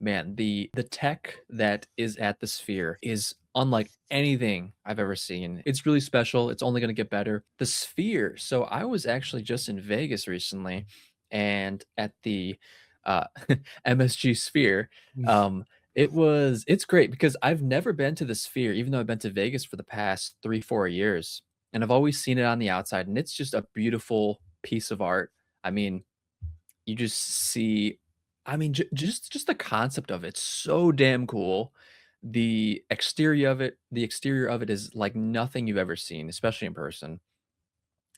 man, the tech that is at the Sphere is unlike anything I've ever seen. It's really special. It's only gonna get better. The Sphere, so I was actually just in Vegas recently and at the uh, MSG Sphere. Um, it's great because I've never been to the Sphere, even though I've been to Vegas for the past 3, 4 years, and I've always seen it on the outside, and it's just a beautiful piece of art. I mean, you just see I mean, just the concept of it's so damn cool. The exterior of it is like nothing you've ever seen, especially in person,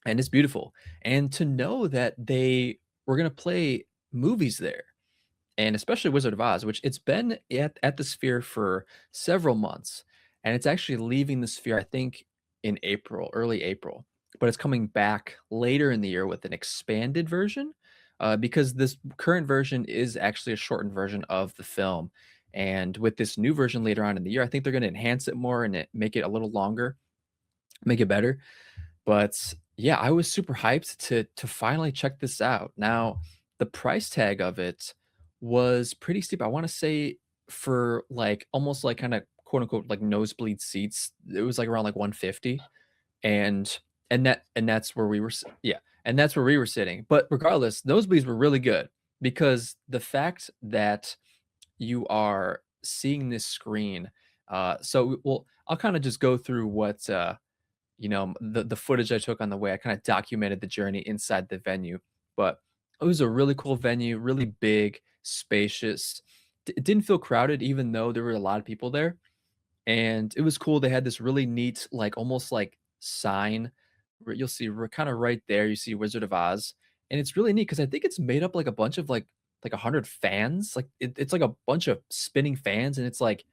and it's beautiful. And to know that they were gonna play movies there, and especially Wizard of Oz, which it's been at the Sphere for several months, and it's actually leaving the Sphere, I think, in April, early April, but it's coming back later in the year with an expanded version, because this current version is actually a shortened version of the film, and with this new version later on in the year, I think they're gonna enhance it more and make it a little longer, make it better. But yeah, I was super hyped to finally check this out. Now, the price tag of it was pretty steep. I want to say for like almost like kind of quote unquote like nosebleed seats, it was like around like 150. And that's where we were yeah, and that's where we were sitting. But regardless, nosebleeds were really good because the fact that you are seeing this screen so well, I'll kind of just go through what the footage I took on the way. I kind of documented the journey inside the venue, but it was a really cool venue, really big, spacious. It didn't feel crowded, even though there were a lot of people there. And it was cool. They had this really neat, like almost like sign. You'll see kind of right there. You see Wizard of Oz, and it's really neat because I think it's made up like a bunch of like 100 fans. Like it's like a bunch of spinning fans, and it's like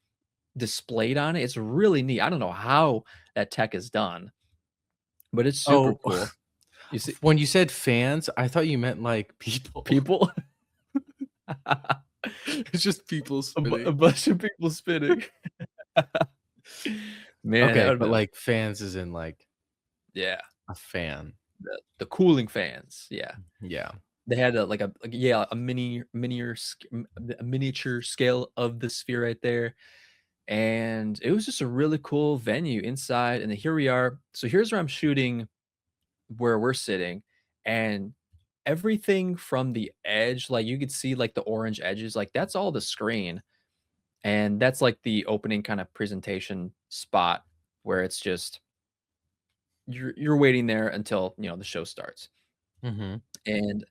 displayed on it. It's really neat. I don't know how that tech is done, but it's super Oh, cool. You see when you said fans, I thought you meant like people. people It's just people a spinning. bunch of people spinning. Man, that Okay, would've but been like fans is in like yeah, a fan. the cooling fans, yeah. Yeah. They had yeah, a miniature scale of the Sphere right there, and it was just a really cool venue inside, and then here we are. So here's where I'm shooting where we're sitting, and everything from the edge, like, you could see, like, the orange edges, like, that's all the screen. And that's like the opening kind of presentation spot where it's just you're waiting there until, the show starts. Mhm. And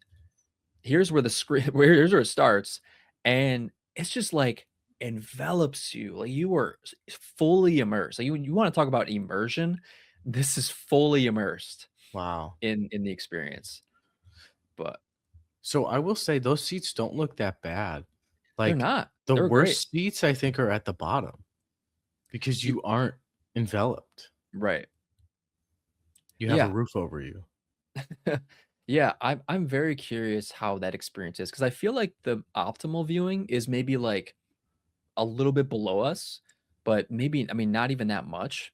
here's where the screen here's where it starts, and it's just like envelops you. Like you are fully immersed. Like you want to talk about immersion? This is fully immersed Wow. in the experience. But So I will say those seats don't look that bad. they're Like, not. the They were great. worst seats I think are at the bottom because Y- you aren't enveloped. Right. You have a Yeah. roof over you. Yeah, I'm very curious how that experience is because I feel like the optimal viewing is maybe like a little bit below us, but maybe I mean not even that much.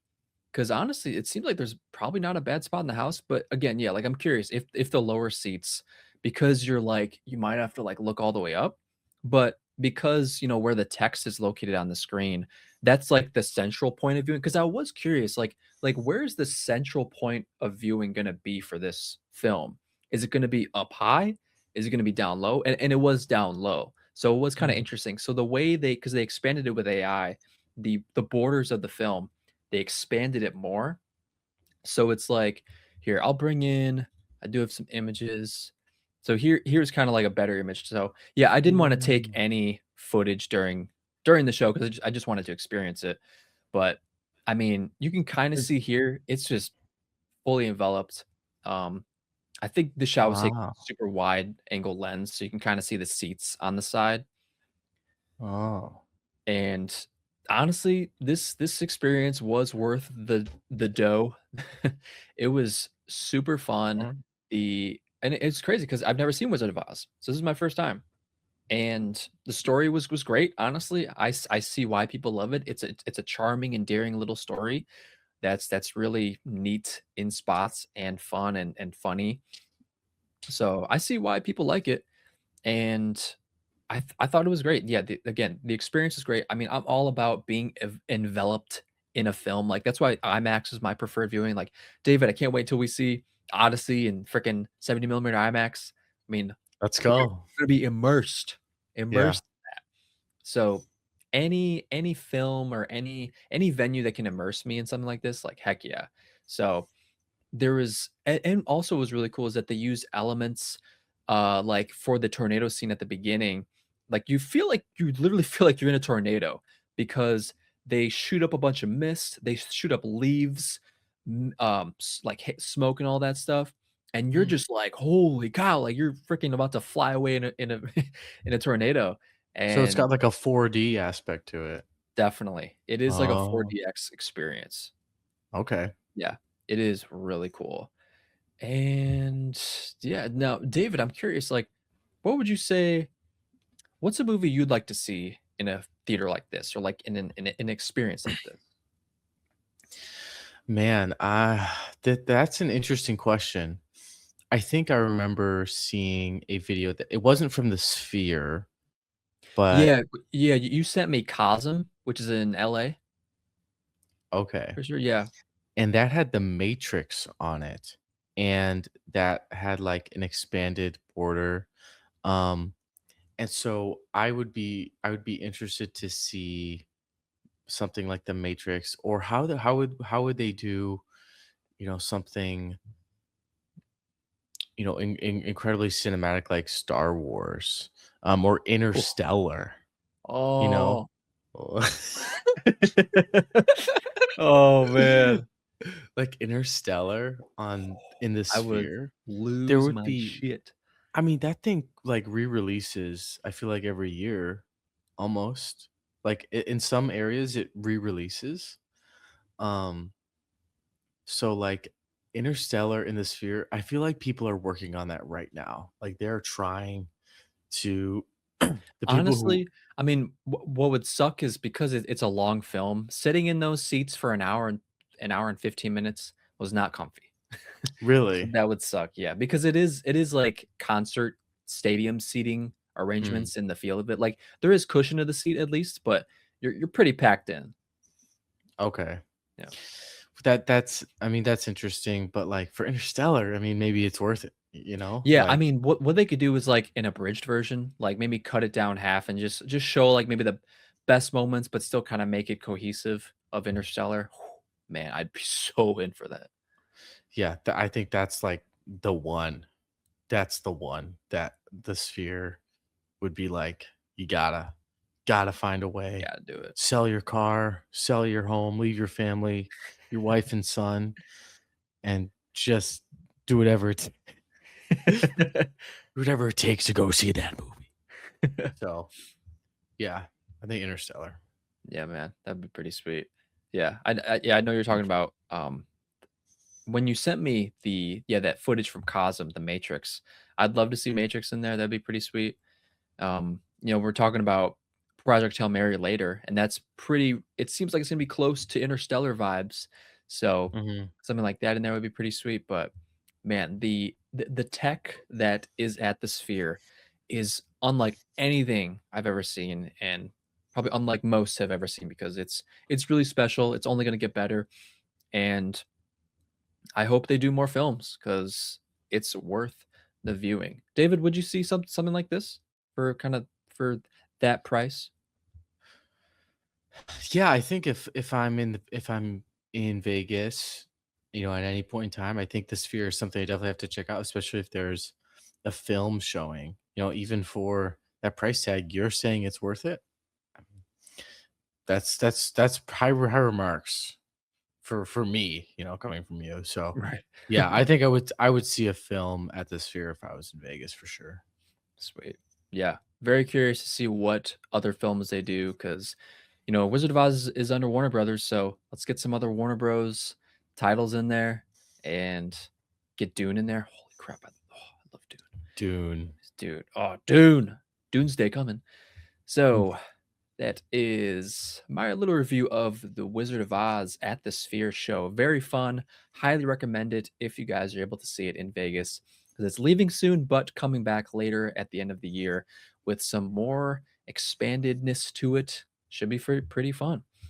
Because honestly, it seems like there's probably not a bad spot in the house. But again, yeah, like I'm curious if the lower seats, because you're like you might have to like look all the way up, but because where the text is located on the screen, that's like the central point of viewing. Because I was curious, like where's the central point of viewing gonna be for this film? Is it gonna be up high? Is it gonna be down low? And it was down low. So it was kind of Mhm. interesting. So the way because they expanded it with AI, the borders of the film they expanded it more. So it's like, here, I'll bring in I do have some images. So here's kind of like a better image. So yeah, I didn't want to take Mm. any footage during the show because I just wanted to experience it. But I mean, you can kind of Is see here, it's just fully enveloped. Um, I think the shot was taken Wow. super wide angle lens, so you can kind of see the seats on the side. Oh. And honestly, this experience was worth the dough. It was super fun. Mm. It's crazy because I've never seen Wizard of Oz, so this is my first time. And the story was great. Honestly, I see why people love it. It's a charming, endearing little story that's really neat in spots and fun and funny. So I see why people like it. And I thought it was great. Yeah, again, the experience is great. I mean, I'm all about being enveloped in a film. Like that's why IMAX is my preferred viewing. Like David, I can't wait till we see Odyssey and freaking 70 millimeter IMAX. I mean, Let's we're go. gonna be Yeah. immersed. So any film or any venue that can immerse me in something like this, like heck yeah. So there was and also what was really cool is that they use elements, like, for the tornado scene at the beginning, like, you literally feel like you're in a tornado because they shoot up a bunch of mist, they shoot up leaves, like, smoke and all that stuff, and you're Mm. just like, "Holy cow," like, you're freaking about to fly away in a in a tornado, So it's and got like a 4D aspect to it. definitely, it is like a Oh, 4DX experience. okay. Yeah, it is really cool. And yeah, now, David, I'm curious, like, what would you say? What's a movie you'd like to see in a theater like this, or like in an experience like this? Man, that's an interesting question. I think I remember seeing a video that it wasn't from the Sphere, but Yeah, yeah, you sent me Cosm, which is in LA okay. for sure. Yeah. And that had The Matrix on it, and that had, like, an expanded border, um, and so I would be interested to see something like The Matrix, or how would they do, something, incredibly cinematic like Star Wars, or Oh, Interstellar, you know? oh. Oh, man. Like Interstellar in the I would Sphere, there lose would my be shit. I mean, that thing, like, re-releases, I feel like every year, almost. Like, I in some areas, it re-releases. Um, so, like, Interstellar in the Sphere, I feel like people are working on that right now. Like, they're trying to the people who Honestly, I mean, what would suck is because it's a long film, sitting in those seats for an hour and 15 minutes was not comfy. So really? that would suck, yeah, because it is like concert stadium seating Mm, arrangements in the feel of it. Like, there is cushion to the seat at least, but you're pretty packed in. okay. Yeah. That's I mean, that's interesting, but, like, for Interstellar, I mean, maybe it's worth it, Yeah, I Like mean, what they could do is, like, an abridged version, like, maybe cut it down half and just show, like, maybe the best moments, but still kinda make it cohesive of Interstellar. Man, I'd be so in for that. yeah, I think that's, like, the one. That's the one that the Sphere would be like, "You gotta find a way. Gotta do it. Sell your car, sell your home, leave your family, your wife and son, and just do whatever it takes to go see that movie." So, yeah, I think Interstellar. Yeah, man, that'd be pretty sweet. Yeah, yeah, I know you're talking about, when you sent me that footage from Cosm, The Matrix, I'd love to see Matrix in there, that'd be pretty sweet. We're talking about Project Hail Mary later, and that's pretty it seems like it's gonna be close to Interstellar vibes, so Mhm. something like that in there would be pretty sweet, but man, the tech that is at the Sphere is unlike anything I've ever seen, and probably unlike most have ever seen because it's really special, it's only gonna get better, and I hope they do more films because it's worth the viewing. David, would you see something like this for that price? Yeah, I think if I'm in Vegas, at any point in time, I think the Sphere is something I definitely have to check out, especially if there's a film showing. Even for that price tag, you're saying it's worth it. I mean, that's high remarks for me, coming from you. So, Right. yeah, I think I would see a film at the Sphere if I was in Vegas for sure. Sweet. Yeah. Very curious to see what other films they do because, Wizard of Oz is under Warner Brothers, so let's get some other Warner Bros. Titles in there and get Dune in there. Holy crap! I love Dune. Dune. Dude, oh, Dune. Doomsday coming. Oof. So that is my little review of the Wizard of Oz at the Sphere show. Very fun. Highly recommend it if you guys are able to see it in Vegas because it's leaving soon, but coming back later at the end of the year with some more expandedness to it. Should be pretty fun.